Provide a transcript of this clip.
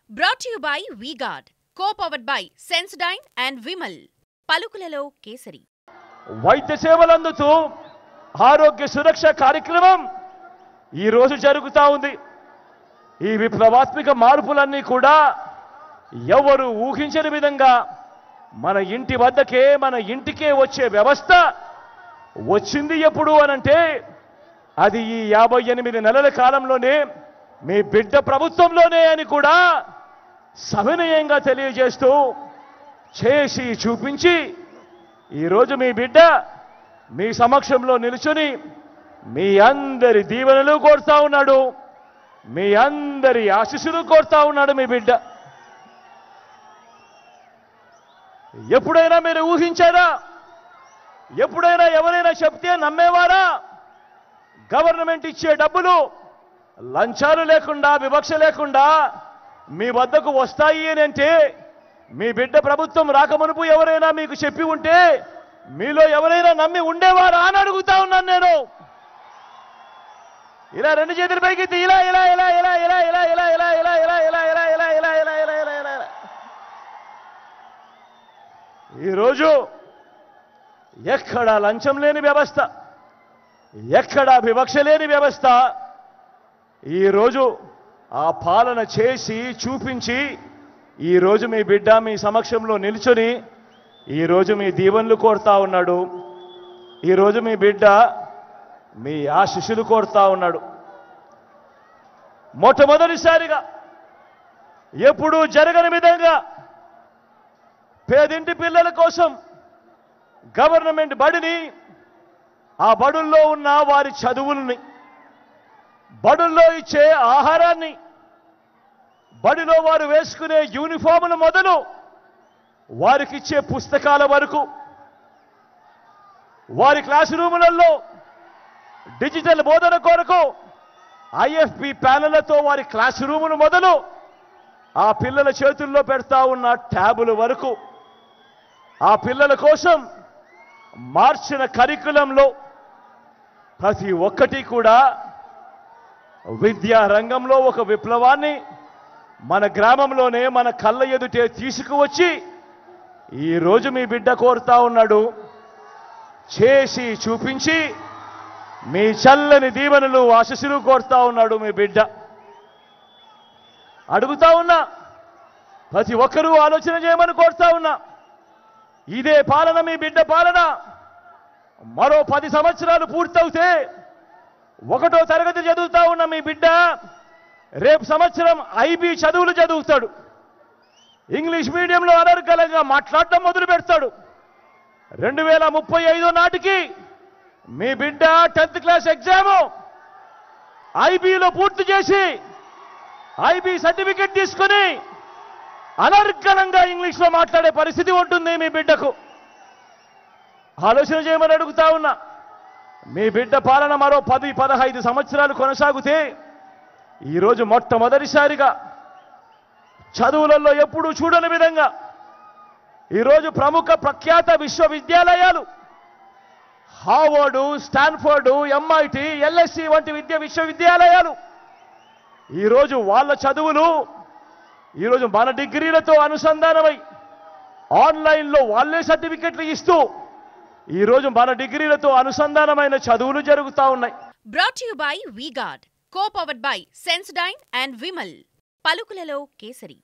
Brought to you by V-Guard, co-powered by Sensodyne and Vimal. పలుకులలో kesari. వైద్య సేవలు అందుతూ ఆరోగ్య సురక్ష కార్యక్రమం ఈ రోజు జరుగుతా ఉంది. ఈ విప్లవాత్మక మార్పులన్నీ కూడా ఎవరు ఊహించని విధంగా మన ఇంటి వద్దకే మన ఇంటికే వచ్చే వ్యవస్థ వచ్చింది. ఎప్పుడు అనంటే అది ఈ 58 నెలల కాలంలోనే మీ బిడ్డ ప్రభుత్వంలోనే అని కూడా సవినయంగా తెలియజేస్తూ చేసి చూపించి ఈరోజు మీ బిడ్డ మీ సమక్షంలో నిలుచుని మీ అందరి దీవెనలు కోరుతా ఉన్నాడు, మీ అందరి ఆశీస్సులు కోరుతా ఉన్నాడు మీ బిడ్డ. ఎప్పుడైనా మీరు ఊహించారా? ఎప్పుడైనా ఎవరైనా చెప్తే నమ్మేవారా? గవర్నమెంట్ ఇచ్చే డబ్బులు లంచాలు లేకుండా వివక్ష లేకుండా మీ వద్దకు వస్తాయి అని అంటే మీ బిడ్డ ప్రభుత్వం రాకమునుపు ఎవరైనా మీకు చెప్పి ఉంటే మీలో ఎవరైనా నమ్మి ఉండేవారా అని అడుగుతా ఉన్నాను నేను. ఇలా రెండు చేతుల పైకి ఇలా ఇలా ఇలా ఇలా ఇలా ఇలా ఇలా ఇలా ఇలా ఇలా ఇలా ఇలా ఇలా ఇలా ఇలా ఇలా ఇలా ఇలా ఇలా ఈరోజు ఎక్కడా లంచం లేని వ్యవస్థ, ఎక్కడా వివక్ష లేని వ్యవస్థ ఈరోజు ఆ పాలన చేసి చూపించి ఈరోజు మీ బిడ్డ మీ సమక్షంలో నిల్చొని ఈరోజు మీ దీవెనలు కోరుతా ఉన్నాడు. ఈరోజు మీ బిడ్డ మీ ఆశీస్సులు కోరుతా ఉన్నాడు. మొట్టమొదటిసారిగా ఎప్పుడూ జరగని విధంగా పేదింటి పిల్లల కోసం గవర్నమెంట్ బడిని, ఆ బడుల్లో ఉన్న వారి చదువుల్ని, బడుల్లో ఇచ్చే ఆహారాన్ని, బడిలో వారు వేసుకునే యూనిఫాములు మొదలు వారికి ఇచ్చే పుస్తకాల వరకు, వారి క్లాస్ రూములలో డిజిటల్ బోధన కొరకు ఐఎఫ్పి ప్యానెళ్లతో వారి క్లాస్ రూములు మొదలు ఆ పిల్లల చేతుల్లో పెడతా ఉన్న ట్యాబుల వరకు, ఆ పిల్లల కోసం మార్చిన కరికులంలో ప్రతి ఒక్కటి కూడా విద్యా రంగంలో ఒక విప్లవాన్ని మన గ్రామంలోనే మన కళ్ళ ఎదుటే తీసుకువచ్చి ఈరోజు మీ బిడ్డ కోరుతా ఉన్నాడు. చేసి చూపించి మీ చల్లని దీవెనలు ఆశీస్సులు కోరుతా ఉన్నాడు మీ బిడ్డ. అడుగుతా ఉన్నా, ప్రతి ఒక్కరూ ఆలోచన చేయమని కోరుతా ఉన్నా. ఇదే పాలన మీ బిడ్డ పాలన మరో 10 సంవత్సరాలు పూర్తవుతే 1వ తరగతి చదువుతా ఉన్న మీ బిడ్డ రేపు సంవత్సరం ఐబీ చదువులు చదువుతాడు. ఇంగ్లీష్ మీడియంలో అనర్గళంగా మాట్లాడటం మొదలు పెడతాడు. 2035 నాటికి మీ బిడ్డ 10th క్లాస్ ఎగ్జామ్ ఐబీలో పూర్తి చేసి ఐబీ సర్టిఫికెట్ తీసుకుని అనర్గళంగా ఇంగ్లీష్లో మాట్లాడే పరిస్థితి ఉంటుంది మీ బిడ్డకు. ఆలోచన చేయమని అడుగుతా ఉన్నా. మీ బిడ్డ పాలన మరో 10-15 సంవత్సరాలు కొనసాగితే ఈరోజు మొట్టమొదటిసారిగా చదువులలో ఎప్పుడూ చూడని విధంగా ఈరోజు ప్రముఖ ప్రఖ్యాత విశ్వవిద్యాలయాలు హార్వర్డ్, స్టాన్ఫోర్డ్, ఎంఐటి, ఎల్ఎస్సి వంటి విశ్వవిద్యాలయాలు ఈరోజు వాళ్ళ చదువులు ఈరోజు మన డిగ్రీలతో అనుసంధానమై ఆన్లైన్లో వాళ్ళే సర్టిఫికెట్లు ఇస్తూ ఈరోజు మన డిగ్రీలతో అనుసంధానమైన చదువులు జరుగుతూ ఉన్నాయి. Brought to you by V-Guard, co-powered by Sensodyne and Vimal. పలుకులలో kesari.